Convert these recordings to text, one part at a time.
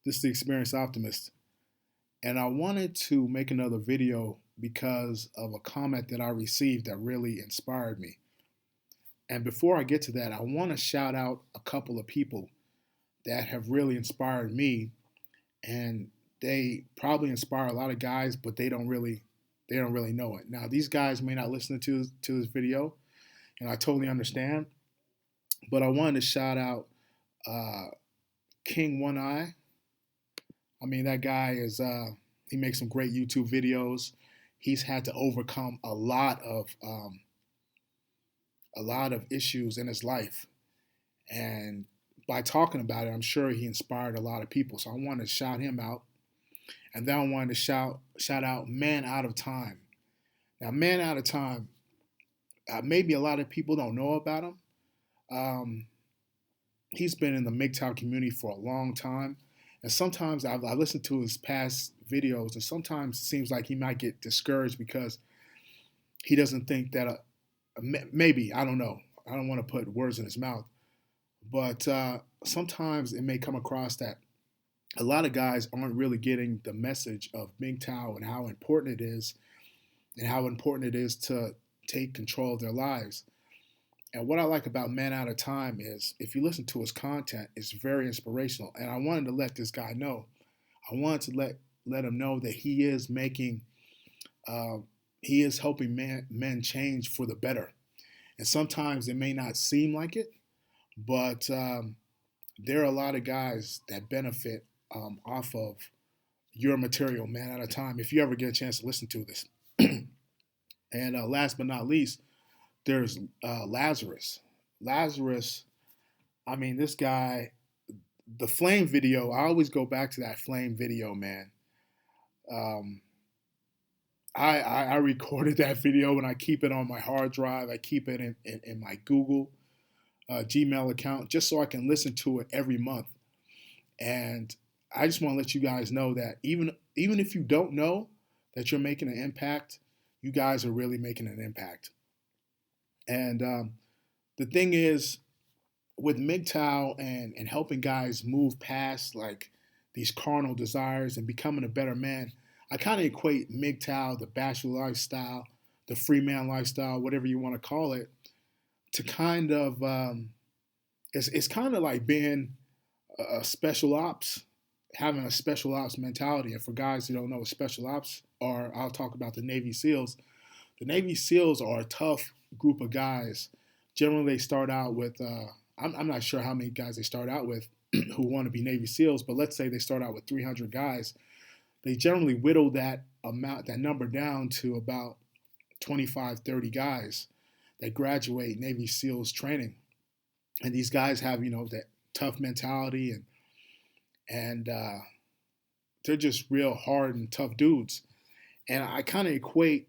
This is the Experienced Optimist, and I wanted to make another video because of a comment that I received that really inspired me. And before I get to that, I want to shout out a couple of people that have really inspired me, and they probably inspire a lot of guys, but they don't really know it. Now, these guys may not listen to this video, and I totally understand. But I wanted to shout out uh, King One Eye. I mean, that guy is he makes some great YouTube videos. He's had to overcome a lot of issues in his life, and by talking about it, I'm sure he inspired a lot of people. So I wanted to shout him out, and then I wanted to shout out Man Out of Time. Now, Man Out of Time, maybe a lot of people don't know about him. Um, he's been in the MGTOW community for a long time. And sometimes I listen to his past videos, and sometimes it seems like he might get discouraged because he doesn't think that maybe, I don't know. I don't want to put words in his mouth. But sometimes it may come across that a lot of guys aren't really getting the message of MGTOW and how important it is, and how important it is to take control of their lives. And what I like about Man Out of Time is if you listen to his content, it's very inspirational. And I wanted to let this guy know. I wanted to let him know that uh, he is helping men change for the better. And sometimes it may not seem like it, but there are a lot of guys that benefit off of your material, Man Out of Time, if you ever get a chance to listen to this. And last but not least, there's Lazarus. Lazarus, I mean, this guy, the Flame video, I always go back to that Flame video, man. Um, I recorded that video and I keep it on my hard drive. I keep it in my Google Gmail account just so I can listen to it every month. And I just want to let you guys know that even if you don't know that you're making an impact, you guys are really making an impact. And the thing is, with MGTOW and helping guys move past like these carnal desires and becoming a better man, I kind of equate MGTOW, the bachelor lifestyle, the free man lifestyle, whatever you want to call it, to kind of it's kind of like being a special ops, having a special ops mentality. And for guys who don't know what special ops are, I'll talk about the Navy SEALs. The Navy SEALs are a tough group of guys. Generally, they start out with, I'm not sure how many guys they start out with who want to be Navy SEALs, but let's say they start out with 300 guys. They generally whittle that number down to about 25, 30 guys that graduate Navy SEALs training. And these guys have, that tough mentality, and they're just real hard and tough dudes. And I kind of equate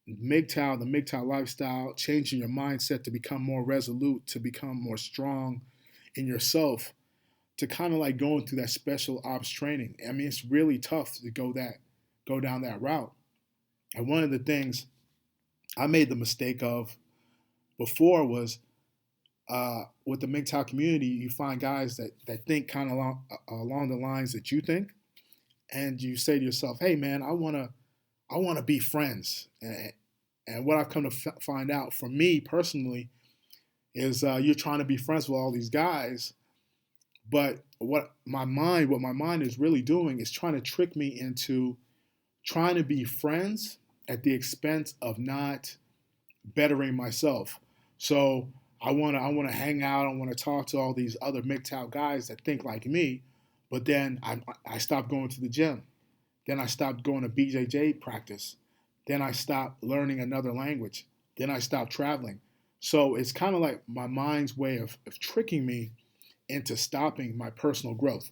MGTOW, the MGTOW lifestyle, changing your mindset to become more resolute, to become more strong in yourself, to kind of like going through that special ops training. I mean, it's really tough to go down that route. And one of the things I made the mistake of before was with the MGTOW community, you find guys that think kind of along the lines that you think, and you say to yourself, "Hey, man, I want to be friends." And what I've come to find out, for me personally, is you're trying to be friends with all these guys, but what my mind is really doing is trying to trick me into trying to be friends at the expense of not bettering myself. So I wanna hang out. I want to talk to all these other MGTOW guys that think like me, but then I stopped going to the gym. Then I stopped going to BJJ practice. Then I stopped learning another language. Then I stopped traveling. So it's kind of like my mind's way of tricking me into stopping my personal growth.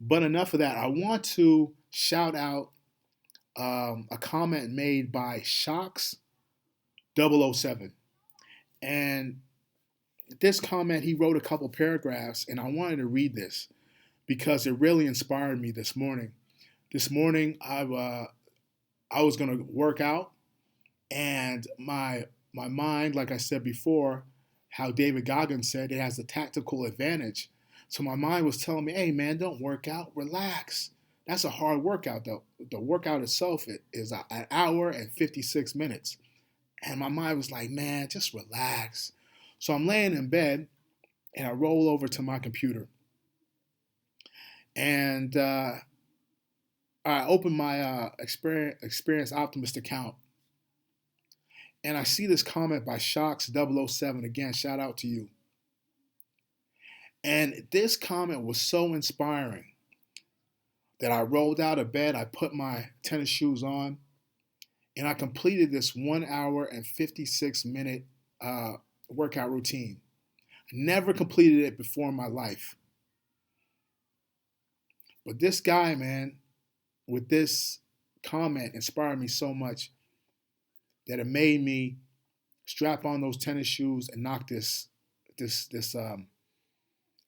But enough of that. I want to shout out a comment made by Shocks 007. And this comment, he wrote a couple paragraphs, and I wanted to read this because it really inspired me this morning. This morning, I was going to work out, and my mind, like I said before, how David Goggins said, it has a tactical advantage. So my mind was telling me, hey man, don't work out, relax. That's a hard workout though. The workout itself is an hour and 56 minutes. And my mind was like, man, just relax. So I'm laying in bed and I roll over to my computer. And I open my Experience Optimist account. And I see this comment by Shocks007. Again, shout out to you. And this comment was so inspiring that I rolled out of bed, I put my tennis shoes on, and I completed this 1 hour and 56-minute workout routine. I never completed it before in my life. But this guy, man, with this comment inspired me so much that it made me strap on those tennis shoes and knock this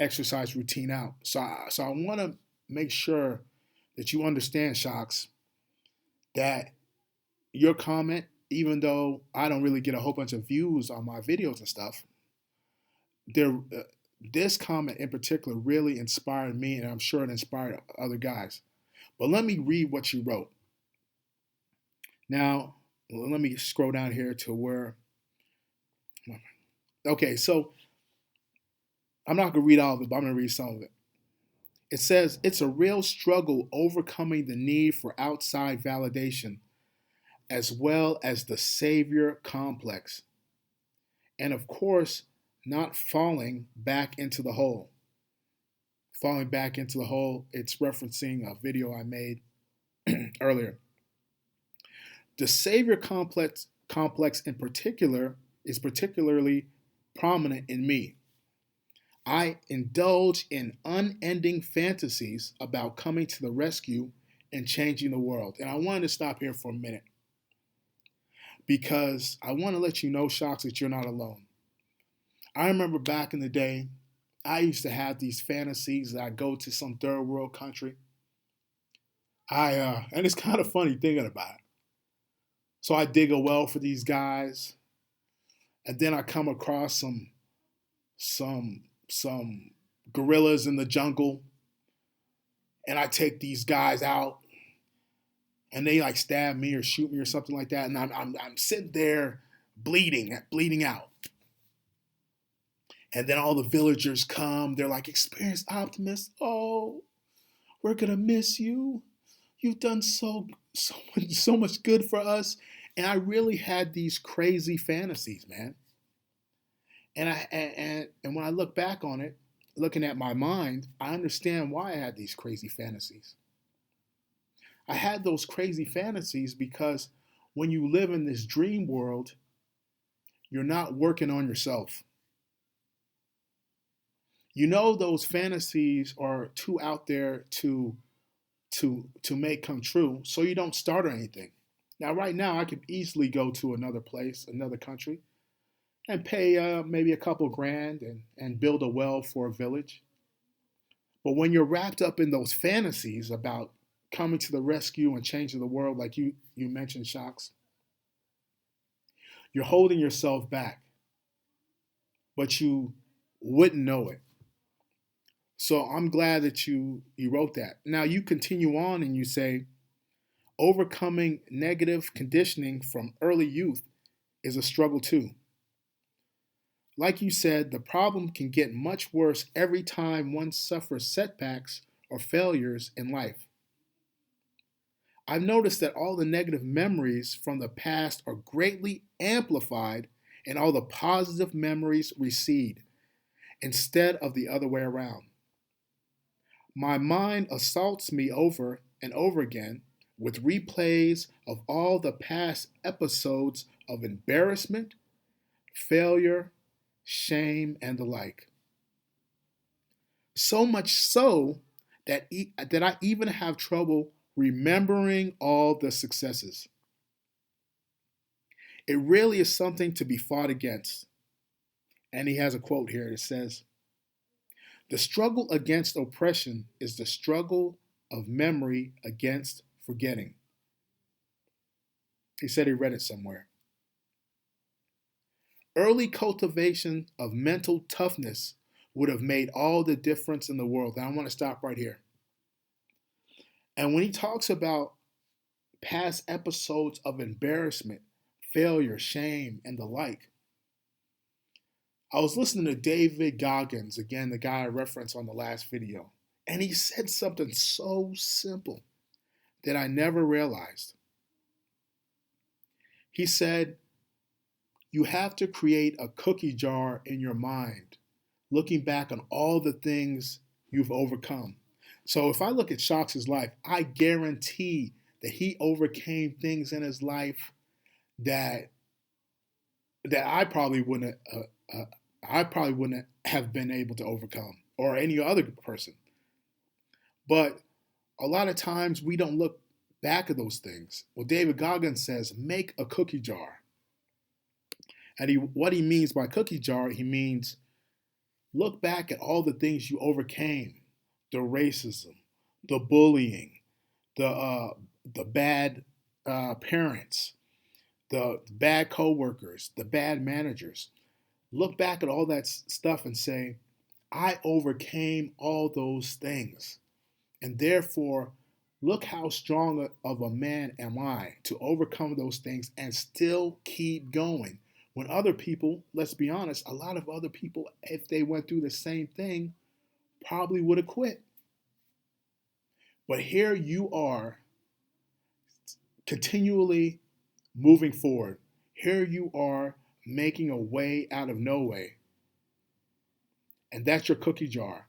exercise routine out. So I want to make sure that you understand, Shocks, that your comment, even though I don't really get a whole bunch of views on my videos and stuff, there, this comment in particular really inspired me, and I'm sure it inspired other guys. But let me read what you wrote. Now, let me scroll down here to where. Okay, so I'm not going to read all of it, but I'm going to read some of it. It says, it's a real struggle overcoming the need for outside validation, as well as the savior complex. And of course, not falling back into the hole. Falling back into the hole, it's referencing a video I made earlier. The savior complex in particular is particularly prominent in me. I indulge in unending fantasies about coming to the rescue and changing the world. And I wanted to stop here for a minute because I want to let you know, Shocks, that you're not alone. I remember back in the day, I used to have these fantasies that I go to some third world country. And it's kind of funny thinking about it. So I dig a well for these guys, and then I come across some gorillas in the jungle, and I take these guys out, and they like stab me or shoot me or something like that, and I'm sitting there bleeding out, and then all the villagers come. They're like, "Experienced Optimist, oh, we're gonna miss you. You've done so much good for us." And I really had these crazy fantasies, man. And when I look back on it, looking at my mind, I understand why I had these crazy fantasies. I had those crazy fantasies because when you live in this dream world, you're not working on yourself. You know those fantasies are too out there to make come true, so you don't start anything. Now, right now, I could easily go to another place, another country, and pay maybe a couple grand and build a well for a village. But when you're wrapped up in those fantasies about coming to the rescue and changing the world, like you mentioned, Shocks, you're holding yourself back, but you wouldn't know it. So I'm glad that you wrote that. Now you continue on and you say, overcoming negative conditioning from early youth is a struggle too. Like you said, the problem can get much worse every time one suffers setbacks or failures in life. I've noticed that all the negative memories from the past are greatly amplified and all the positive memories recede instead of the other way around. My mind assaults me over and over again with replays of all the past episodes of embarrassment, failure, shame, and the like. So much so that I even have trouble remembering all the successes. It really is something to be fought against. And he has a quote here that says, the struggle against oppression is the struggle of memory against forgetting. He said he read it somewhere. Early cultivation of mental toughness would have made all the difference in the world. And I want to stop right here. And when he talks about past episodes of embarrassment, failure, shame, and the like, I was listening to David Goggins, again, the guy I referenced on the last video, and he said something so simple that I never realized. He said, you have to create a cookie jar in your mind, looking back on all the things you've overcome. So if I look at Shocks' life, I guarantee that he overcame things in his life that I probably wouldn't have been able to overcome, or any other person. But a lot of times we don't look back at those things. Well, David Goggins says, make a cookie jar. And what he means by cookie jar, he means look back at all the things you overcame: the racism, the bullying, the bad parents, the bad coworkers, the bad managers. Look back at all that stuff and say, I overcame all those things. And therefore, look how strong of a man am I to overcome those things and still keep going. When other people, let's be honest, a lot of other people, if they went through the same thing, probably would have quit. But here you are, continually moving forward. Here you are, making a way out of no way. And that's your cookie jar.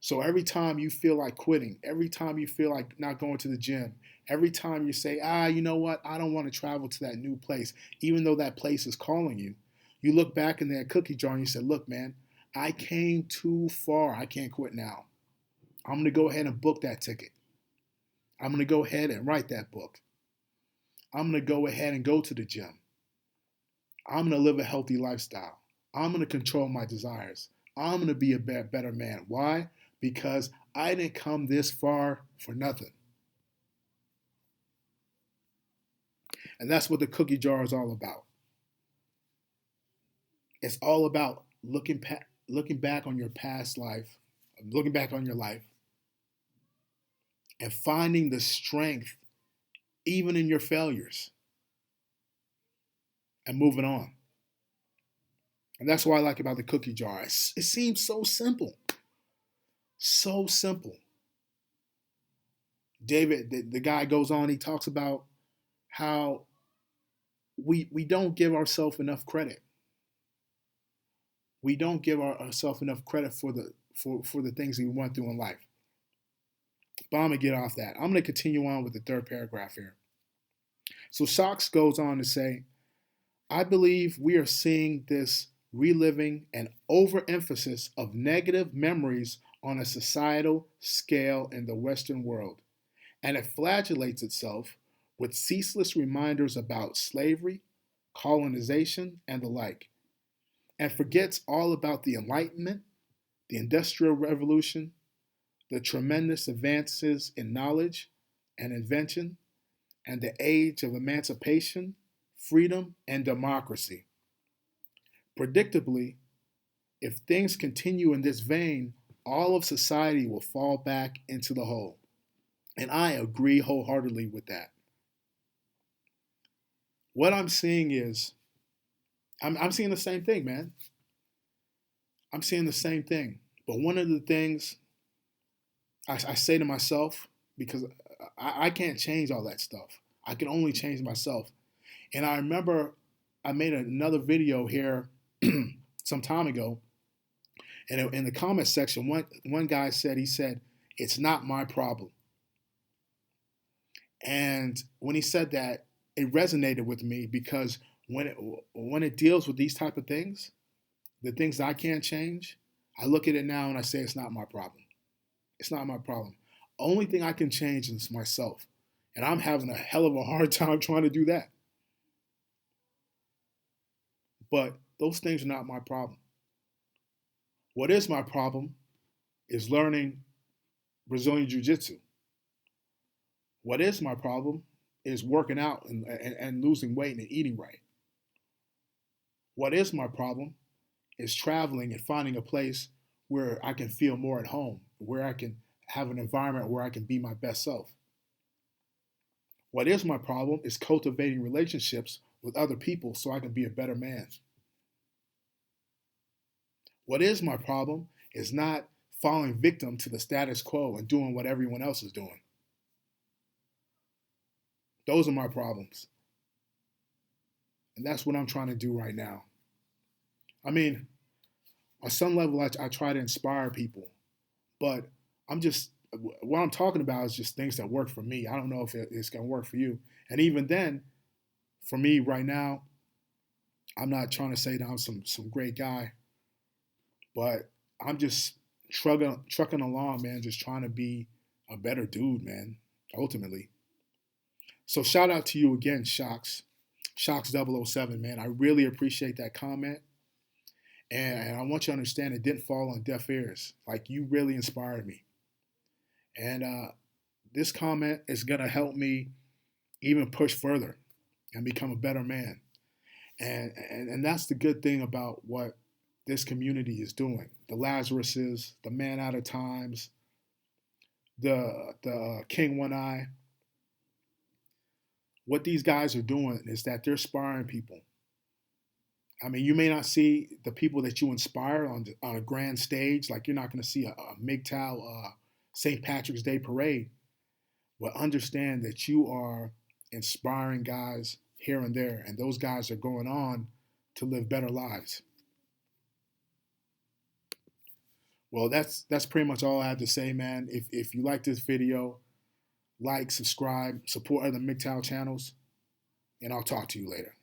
So every time you feel like quitting, every time you feel like not going to the gym, every time you say, you know what, I don't want to travel to that new place, even though that place is calling you, you look back in that cookie jar and you say, look, man, I came too far. I can't quit now. I'm going to go ahead and book that ticket. I'm going to go ahead and write that book. I'm going to go ahead and go to the gym. I'm going to live a healthy lifestyle. I'm going to control my desires. I'm going to be a better man. Why? Because I didn't come this far for nothing. And that's what the cookie jar is all about. It's all about looking back on your past life, looking back on your life, and finding the strength even in your failures and moving on. And that's what I like about the cookie jar. It seems so simple. So simple. David, the guy goes on, he talks about how we don't give ourselves enough credit. We don't give ourselves enough credit for the things we went through in life. But I'm going to get off that. I'm going to continue on with the third paragraph here. So Shocks goes on to say, I believe we are seeing this reliving and overemphasis of negative memories on a societal scale in the Western world, and it flagellates itself with ceaseless reminders about slavery, colonization, and the like, and forgets all about the Enlightenment, the Industrial Revolution, the tremendous advances in knowledge and invention, and the age of emancipation, freedom, and democracy. Predictably, if things continue in this vein, all of society will fall back into the hole. And I agree wholeheartedly with that. What I'm seeing is, I'm seeing the same thing, man. I'm seeing the same thing. But one of the things I say to myself, because I can't change all that stuff, I can only change myself. And I remember I made another video here some time ago, and in the comment section, one guy said, it's not my problem. And when he said that, it resonated with me, because when it deals with these type of things, the things that I can't change, I look at it now and I say, it's not my problem. It's not my problem. Only thing I can change is myself. And I'm having a hell of a hard time trying to do that. But those things are not my problem. What is my problem is learning Brazilian Jiu-Jitsu. What is my problem is working out and losing weight and eating right. What is my problem is traveling and finding a place where I can feel more at home, where I can have an environment where I can be my best self. What is my problem is cultivating relationships with other people so I can be a better man. What is my problem is not falling victim to the status quo and doing what everyone else is doing. Those are my problems. And that's what I'm trying to do right now. I mean, on some level, I try to inspire people, but I'm just, what I'm talking about is just things that work for me. I don't know if it's going to work for you. And even then, for me right now, I'm not trying to say that I'm some great guy, but I'm just trucking along, man, just trying to be a better dude, man, ultimately. So shout out to you again, Shocks 007, man. I really appreciate that comment. And I want you to understand it didn't fall on deaf ears. Like, you really inspired me. And this comment is going to help me even push further and become a better man. And that's the good thing about what this community is doing. The Lazaruses, the Man Out of Times, the King One Eye. What these guys are doing is that they're inspiring people. I mean, you may not see the people that you inspire on a grand stage. Like, you're not going to see a MGTOW St. Patrick's Day parade. But understand that you are inspiring guys here and there. And those guys are going on to live better lives. Well, that's pretty much all I have to say, man. If you like this video, like, subscribe, support other MGTOW channels, and I'll talk to you later.